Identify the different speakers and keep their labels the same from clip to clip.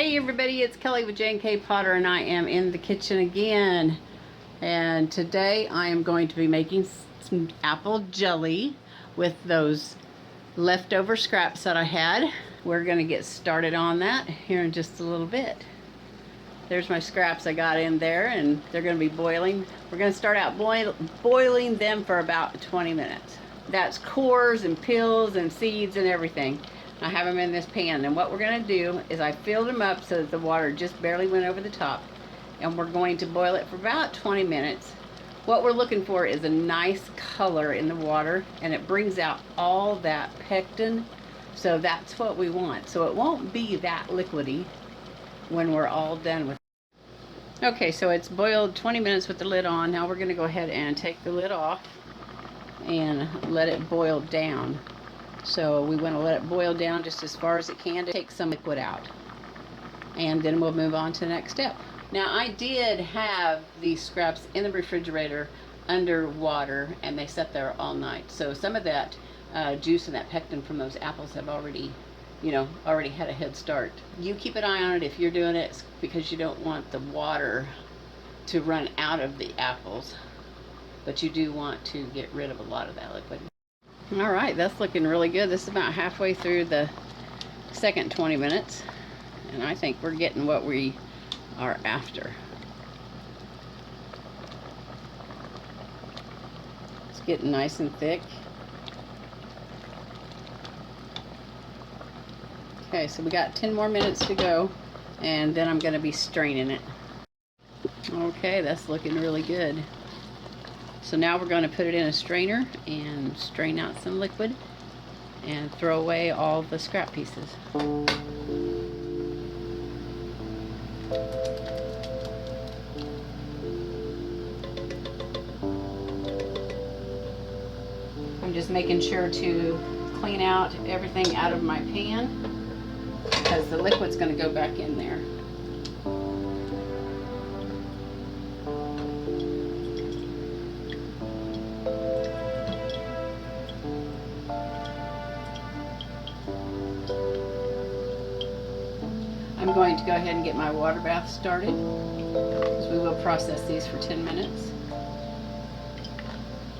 Speaker 1: Hey everybody, it's Kelly with J&KPotter and I am in the kitchen again. And today I am going to be making some apple jelly with those leftover scraps that I had. We're going to get started on that here in just a little bit. There's my scraps I got in there and they're going to be boiling. We're going to start out boiling them for about 20 minutes. That's cores and peels and seeds and everything. I have them in this pan, and what we're going to do is I filled them up so that the water just barely went over the top, and we're going to boil it for about 20 minutes. What we're looking for is a nice color in the water, and it brings out all that pectin, so that's what we want. So it won't be that liquidy when we're all done with it. Okay, so it's boiled 20 minutes with the lid on. Now we're going to go ahead and take the lid off and let it boil down. So we want to let it boil down just as far as it can to take some liquid out. And then we'll move on to the next step. Now I did have these scraps in the refrigerator under water and they sat there all night. So some of that juice and that pectin from those apples have already had a head start. You keep an eye on it if you're doing it, because you don't want the water to run out of the apples. But you do want to get rid of a lot of that liquid. All right, that's looking really good. This is about halfway through the second 20 minutes, and I think we're getting what we are after. It's getting nice and thick. Okay, so we got 10 more minutes to go, and then I'm going to be straining it. Okay, that's looking really good. So now we're going to put it in a strainer and strain out some liquid and throw away all the scrap pieces. I'm just making sure to clean out everything out of my pan because the liquid's going to go back in there. I'm going to go ahead and get my water bath started, because we will process these for 10 minutes.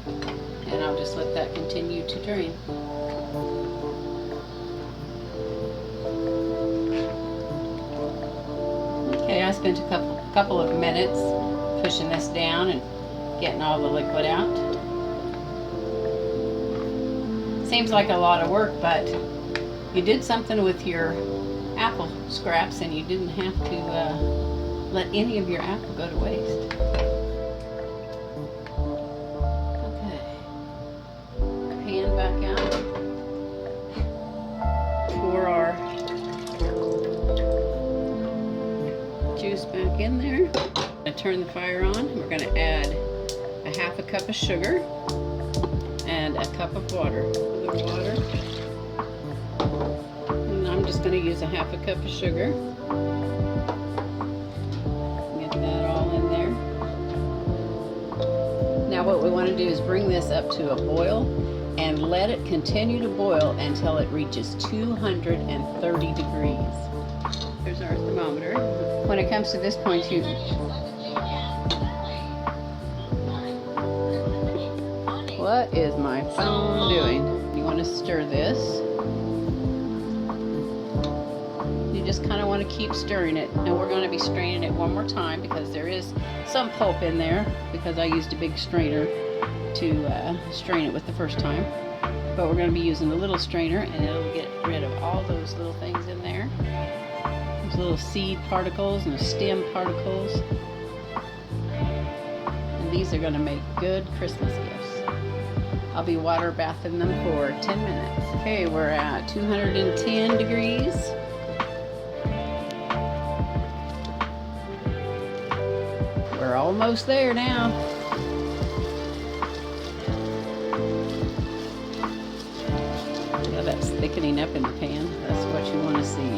Speaker 1: And I'll just let that continue to drain. Okay, I spent a couple of minutes pushing this down and getting all the liquid out. Seems like a lot of work, but you did something with your apple scraps and you didn't have to let any of your apple go to waste. Okay, pan back out, pour our juice back in there. I'm going to turn the fire on. We're going to add a half a cup of sugar and a cup of water. The water. I'm just going to use a half a cup of sugar. Get that all in there. Now what we want to do is bring this up to a boil and let it continue to boil until it reaches 230 degrees. There's our thermometer. When it comes to this point, what is my phone doing? You want to stir this. Just kind of want to keep stirring it, and we're going to be straining it one more time because there is some pulp in there because I used a big strainer to strain it with the first time, but we're going to be using a little strainer and it'll get rid of all those little things in there, those little seed particles and the stem particles, and these are going to make good Christmas gifts. I'll be water bathing them for 10 minutes. Okay, we're at 210 degrees. We're almost there now. Yeah, that's thickening up in the pan. That's what you want to see.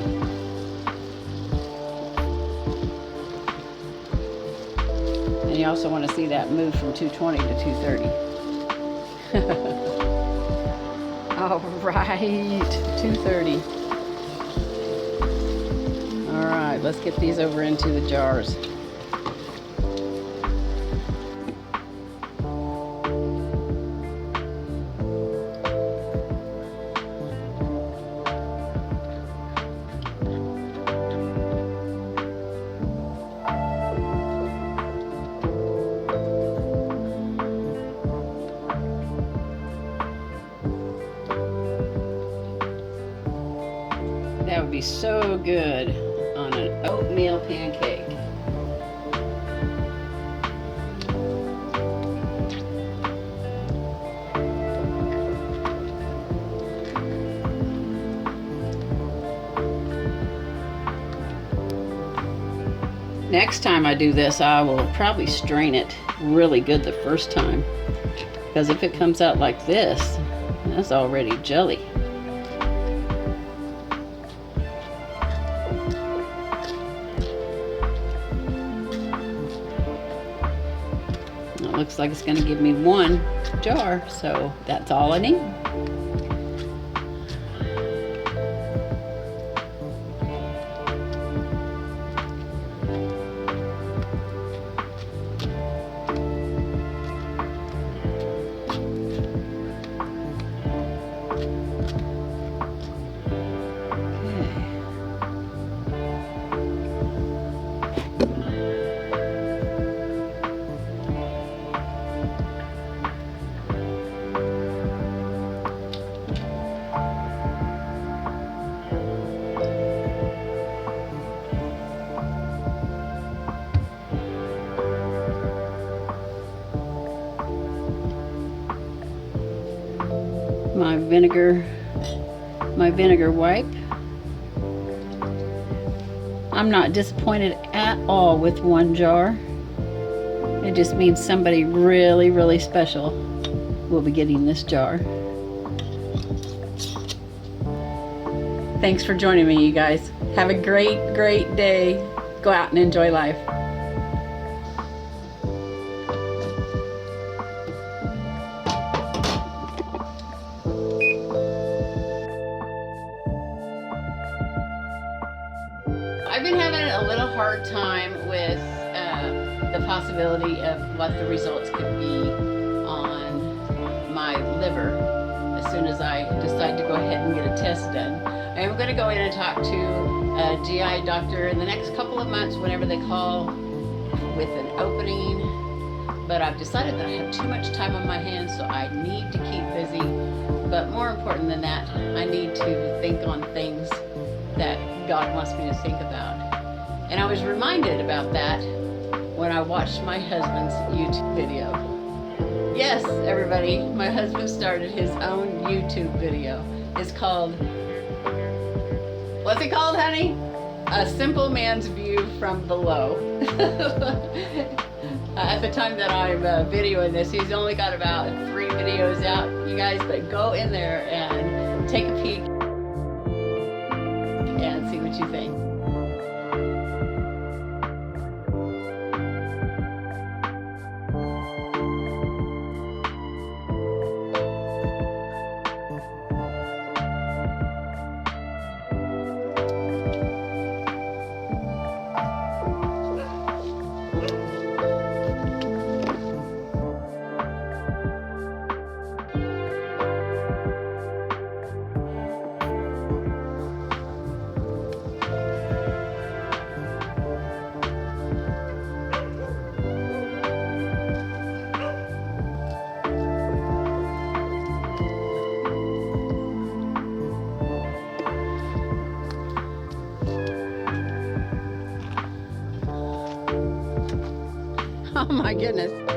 Speaker 1: And you also want to see that move from 220 to 230. All right, 230. All right. right, let's get these over into the jars. That would be so good on an oatmeal pancake. Next time I do this, I will probably strain it really good the first time, because if it comes out like this, that's already jelly. It looks like it's going to give me one jar, so that's all I need. My vinegar wipe. I'm not disappointed at all with one jar. It just means somebody really, really special will be getting this jar. Thanks for joining me, you guys. Have a great, great day. Go out and enjoy life. I've been having a little hard time with the possibility of what the results could be on my liver as soon as I decide to go ahead and get a test done. I am going to go in and talk to a GI doctor in the next couple of months whenever they call with an opening, but I've decided that I have too much time on my hands, so I need to keep busy. But more important than that, I need to think on things that God wants me to think about. And I was reminded about that when I watched my husband's YouTube video. Yes, everybody, my husband started his own YouTube video. It's called, what's it called, honey? A Simple Man's View from Below. At the time that I'm videoing this, he's only got about 3 videos out, you guys, but go in there and take a peek and see what you think. Oh my goodness.